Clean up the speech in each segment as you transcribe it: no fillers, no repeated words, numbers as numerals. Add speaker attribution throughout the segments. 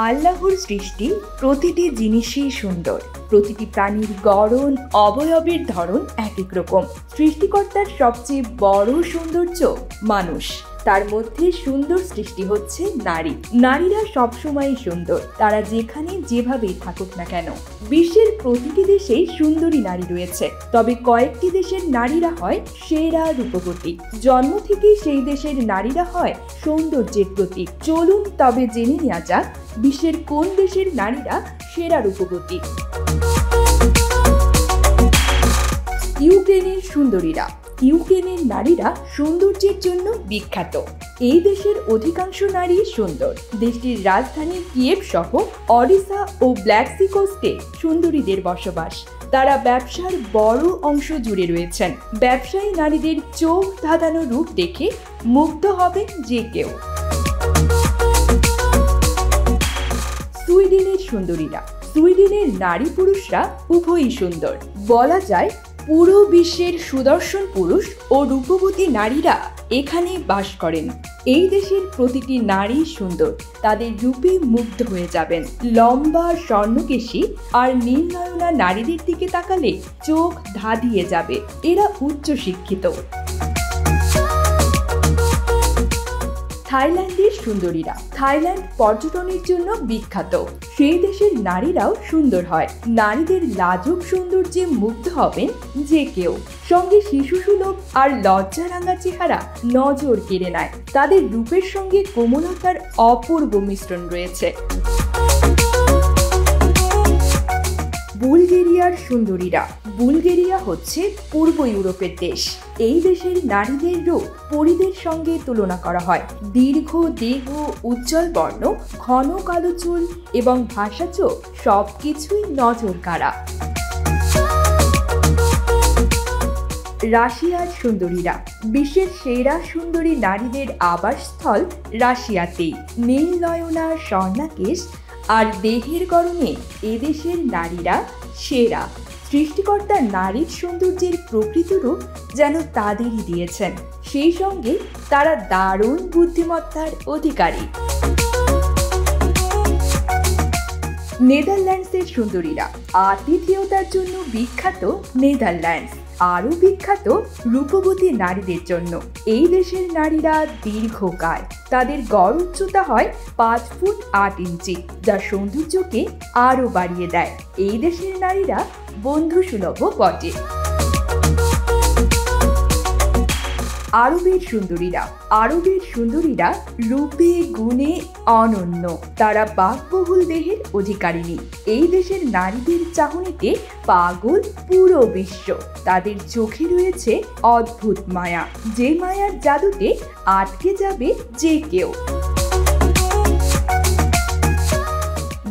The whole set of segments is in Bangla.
Speaker 1: আল্লাহর সৃষ্টি প্রতিটি জিনিসই সুন্দর। প্রতিটি প্রাণীর গড়ন অবয়বের ধরন এক এক রকম। সৃষ্টিকর্তার সবচেয়ে বড় সৌন্দর্য মানুষ। তার মধ্যে সুন্দর সৃষ্টি হচ্ছে নারী। নারীরা সবসময় সুন্দর, তারা যেখানে যেভাবেই থাকুক না কেন। বিশ্বের প্রতিটি দেশেই সুন্দরী নারী রয়েছে, তবে কয়েকটি দেশের নারীরা হয় সেরা রূপবতী। জন্ম থেকেই সেই দেশের নারীরা হয় সৌন্দর্যের প্রতীক। চলুন তবে জেনে নেওয়া যাক বিশ্বের কোন দেশের নারীরা সেরা রূপবতী। ইউক্রেনের সুন্দরীরা। ইউক্রেনের নারীরা সৌন্দর্যের জন্য বিখ্যাত। এই দেশের অধিকাংশ নারী সুন্দর। দেশটির রাজধানী কিয়েভ সহ ওডিশা ও ব্ল্যাক সি কোস্টে সুন্দরীদের বসবাস। তারা ব্যবসার বড় অংশ জুড়ে রয়েছেন। ব্যবসায়ী নারীদের চোখ ধাঁধানো রূপ দেখে মুগ্ধ হবেন যে কেউ। সুইডেনের সুন্দরীরা। সুইডেনের নারী পুরুষরা উভয়ই সুন্দর। বলা যায় পুরো বিশ্বের সুদর্শন পুরুষ ও রূপবতী নারীরা এখানে বাস করেন। এই দেশের প্রতিটি নারী সুন্দর, তাদের রূপে মুগ্ধ হয়ে যাবেন। লম্বা স্বর্ণকেশী আর নীলনয়না নারীদের দিকে তাকালে চোখ ধাঁধিয়ে যাবে। এরা উচ্চ শিক্ষিত। থাইল্যান্ডের সুন্দরীরা। থাইল্যান্ড পর্যটনের জন্য বিখ্যাত। সেই দেশের নারীরাও সুন্দর হয়। নারীদের লাজুক সৌন্দর্যে মুগ্ধ হবেন যে কেউ। সঙ্গে শিশুসুলভ আর লজ্জারাঙা চেহারা নজর কেড়ে নেয়। তাদের রূপের সঙ্গে কোমলতার অপূর্ব মিশ্রণ রয়েছে। বুলগেরিয়ার সুন্দরীরা। বুলগেরিয়া হচ্ছে পূর্ব ইউরোপের দেশ। এই দেশের নারীদের রূপ পরীদের সঙ্গে তুলনা করা হয়। দীর্ঘ দেহ, উজ্জ্বল বর্ণ, ঘন কালো চুল এবং ভাষা চোখ সবকিছুই নজর কাড়া। রাশিয়ার সুন্দরীরা। বিশ্বের সেরা সুন্দরী নারীদের আবাসস্থল রাশিয়াতেই। নীল নয়না, স্বর্ণাকেশ আর দেহের গড়নে এদেশের নারীরা সেরা। সৃষ্টিকর্তা নারীর সৌন্দর্যের প্রকৃত রূপ যেন তাদেরই দিয়েছেন। সেই সঙ্গে তারা দারুণ বুদ্ধিমত্তার অধিকারী। নেদারল্যান্ডসের সুন্দরীরা। আতিথেয়তার জন্য বিখ্যাত নেদারল্যান্ডস আরও বিখ্যাত রূপবতী নারীদের জন্য। এই দেশের নারীরা দীর্ঘকায়। তাদের গড় উচ্চতা হয় 5 ফুট 8 ইঞ্চি, যা সৌন্দর্যকে আরও বাড়িয়ে দেয়। এই দেশের নারীরা বন্ধুসুলভ বটে। আরবের সুন্দরীরা। আরবের সুন্দরীরা রূপে গুণে অনন্য। তারা বাকবহুল দেহের অধিকারিণী। এই দেশের নারীদের চাহনিতে পাগল পুরো বিশ্ব। তাদের চোখে রয়েছে অদ্ভুত মায়া, যে মায়ার জাদুতে আটকে যাবে যে কেউ।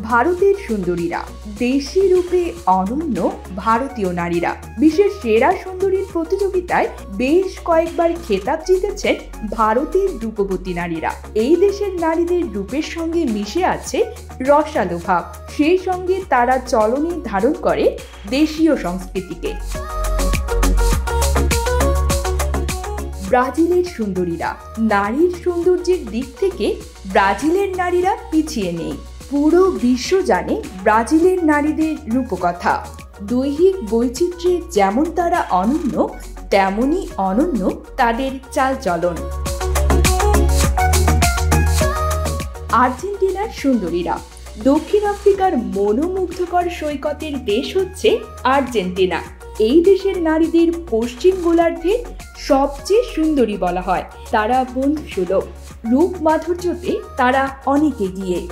Speaker 1: ভারতের সুন্দরীরা। দেশি রূপে অনন্য ভারতীয় নারীরা। বিশ্বের সেরা সুন্দরীর প্রতিযোগিতায় বেশ কয়েকবার খেতাব জিতেছেন ভারতের রূপবতী নারীরা। এই দেশের নারীদের রূপের সঙ্গে মিশে আছে রসালো ভাব। সেই সঙ্গে তারা চলনে ধারণ করে দেশীয় সংস্কৃতিকে। ব্রাজিলের সুন্দরীরা। নারীর সৌন্দর্যের দিক থেকে ব্রাজিলের নারীরা পিছিয়ে নেই। পুরো বিশ্ব জানে ব্রাজিলের নারীদের রূপকথা। দৈহিক বৈচিত্র্যে যেমন তারা অনন্য, তেমনই অনন্য তাদের চালচলন। আর্জেন্টিনার সুন্দরীরা। দক্ষিণ আফ্রিকার মনোমুগ্ধকর সৈকতের দেশ হচ্ছে আর্জেন্টিনা। এই দেশের নারীদের পশ্চিম গোলার্ধে সবচেয়ে সুন্দরী বলা হয়। তারা বন্ধুসুলভ। রূপ মাধুর্যতে তারা অনেক এগিয়ে।